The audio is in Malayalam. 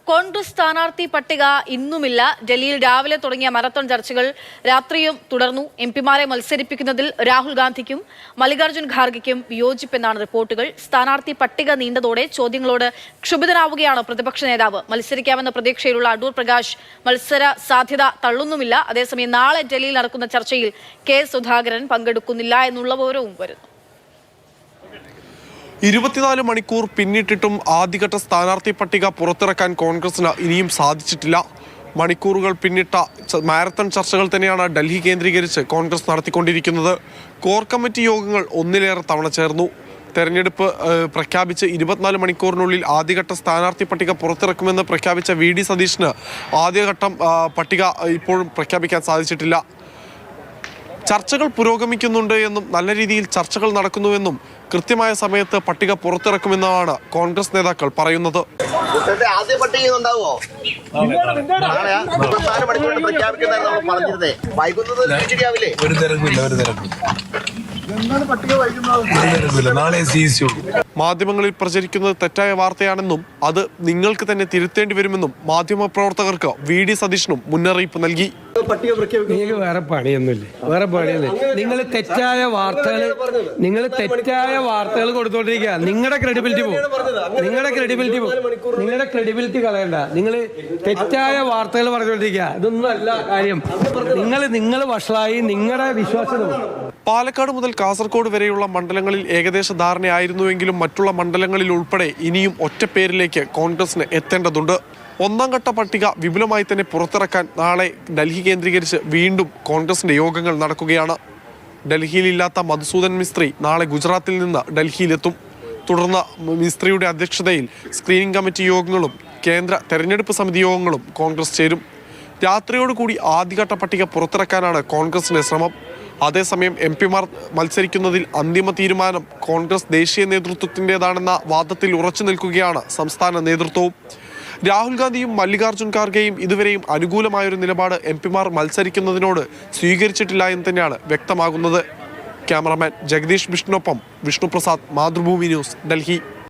കോൺഗ്രസ് സ്ഥാനാർത്ഥി പട്ടിക ഇന്നുമില്ല. ഡൽഹിയിൽ രാവിലെ തുടങ്ങിയ മാരത്തോൺ ചർച്ചകൾ രാത്രിയും തുടർന്നു. എംപിമാരെ മത്സരിപ്പിക്കുന്നതിൽ രാഹുൽ ഗാന്ധിക്കും മല്ലികാർജ്ജുൻ ഖാർഗെയ്ക്കും വിയോജിപ്പെന്നാണ് റിപ്പോർട്ടുകൾ. സ്ഥാനാർത്ഥി പട്ടിക നീണ്ടതോടെ ചോദ്യങ്ങളോട് ക്ഷുഭിതനാവുകയാണ് പ്രതിപക്ഷ നേതാവ്. മത്സരിക്കാമെന്ന പ്രതീക്ഷയിലുള്ള അടൂർ പ്രകാശ് മത്സര സാധ്യത തള്ളുന്നുമില്ല. അതേസമയം നാളെ ഡൽഹിയിൽ നടക്കുന്ന ചർച്ചയിൽ കെ സുധാകരൻ പങ്കെടുക്കുന്നില്ല എന്നുള്ള വിവരവും വരുന്നു. 24 മണിക്കൂർ പിന്നിട്ടിട്ടും ആദ്യഘട്ട സ്ഥാനാർത്ഥി പട്ടിക പുറത്തിറക്കാൻ കോൺഗ്രസിന് ഇനിയും സാധിച്ചിട്ടില്ല. മണിക്കൂറുകൾ പിന്നിട്ട മാരത്തൺ ചർച്ചകൾ തന്നെയാണ് ഡൽഹി കേന്ദ്രീകരിച്ച് കോൺഗ്രസ് നടത്തിക്കൊണ്ടിരിക്കുന്നത്. കോർ കമ്മിറ്റി യോഗങ്ങൾ ഒന്നിലേറെ തവണ ചേർന്നു. തെരഞ്ഞെടുപ്പ് പ്രഖ്യാപിച്ച് 24 മണിക്കൂറിനുള്ളിൽ ആദ്യഘട്ട സ്ഥാനാർത്ഥി പട്ടിക പുറത്തിറക്കുമെന്ന് പ്രഖ്യാപിച്ച വി.ഡി. സതീശന് ആദ്യഘട്ടം പട്ടിക ഇപ്പോഴും പ്രഖ്യാപിക്കാൻ സാധിച്ചിട്ടില്ല. ചർച്ചകൾ പുരോഗമിക്കുന്നുണ്ട് എന്നും നല്ല രീതിയിൽ ചർച്ചകൾ നടക്കുന്നുവെന്നും കൃത്യമായ സമയത്ത് പട്ടിക പുറത്തിറക്കുമെന്നാണ് കോൺഗ്രസ് നേതാക്കൾ പറയുന്നത്. മാധ്യമങ്ങളിൽ പ്രചരിക്കുന്നത് തെറ്റായ വാർത്തയാണെന്നും അത് നിങ്ങൾക്ക് തന്നെ തിരുത്തേണ്ടി വരുമെന്നും മാധ്യമപ്രവർത്തകർക്ക് വി.ഡി. സതീശനും മുന്നറിയിപ്പ് നൽകി. വേറെ പണിയൊന്നുമില്ല. നിങ്ങൾ തെറ്റായ വാർത്തകൾ കൊടുത്തോണ്ടിരിക്കുക. നിങ്ങളുടെ ക്രെഡിബിലിറ്റി കളയണ്ട. നിങ്ങൾ തെറ്റായ വാർത്തകൾ പറഞ്ഞുകൊണ്ടിരിക്കുക. ഇതൊന്നും അല്ല കാര്യം. നിങ്ങൾ വഷളായി നിങ്ങളുടെ വിശ്വാസം. പാലക്കാട് മുതൽ കാസർഗോഡ് വരെയുള്ള മണ്ഡലങ്ങളിൽ ഏകദേശ ധാരണയായിരുന്നുവെങ്കിലും മറ്റുള്ള മണ്ഡലങ്ങളിൽ ഉൾപ്പെടെ ഇനിയും ഒറ്റപ്പേരിലേക്ക് കോൺഗ്രസിന് എത്തേണ്ടതുണ്ട്. ഒന്നാം ഘട്ട പട്ടിക വിപുലമായി തന്നെ പുറത്തിറക്കാൻ നാളെ ഡൽഹി കേന്ദ്രീകരിച്ച് വീണ്ടും കോൺഗ്രസിന്റെ യോഗങ്ങൾ നടക്കുകയാണ്. ഡൽഹിയിലില്ലാത്ത മധുസൂദൻ മിസ്ത്രി നാളെ ഗുജറാത്തിൽ നിന്ന് ഡൽഹിയിലെത്തും. തുടർന്ന് മിസ്ത്രിയുടെ അധ്യക്ഷതയിൽ സ്ക്രീനിംഗ് കമ്മിറ്റി യോഗങ്ങളും കേന്ദ്ര തെരഞ്ഞെടുപ്പ് സമിതി യോഗങ്ങളും കോൺഗ്രസ് ചേരും. രാത്രിയോടുകൂടി ആദ്യഘട്ട പട്ടിക പുറത്തിറക്കാനാണ് കോൺഗ്രസിന്റെ ശ്രമം. അതേസമയം എംപിമാർ മത്സരിക്കുന്നതിൽ അന്തിമ തീരുമാനം കോൺഗ്രസ് ദേശീയ നേതൃത്വത്തിൻ്റെതാണെന്ന വാദത്തിൽ ഉറച്ചു നിൽക്കുകയാണ് സംസ്ഥാന നേതൃത്വവും. രാഹുൽ ഗാന്ധിയും മല്ലികാർജ്ജുൻ ഖാർഗെയും ഇതുവരെയും അനുകൂലമായൊരു നിലപാട് എംപിമാർ മത്സരിക്കുന്നതിനോട് സ്വീകരിച്ചിട്ടില്ല എന്ന് തന്നെയാണ് വ്യക്തമാകുന്നത്. ക്യാമറാമാൻ ജഗദീഷ് വിഷ്ണുവിനൊപ്പം വിഷ്ണുപ്രസാദ്, മാതൃഭൂമി ന്യൂസ്, ഡൽഹി.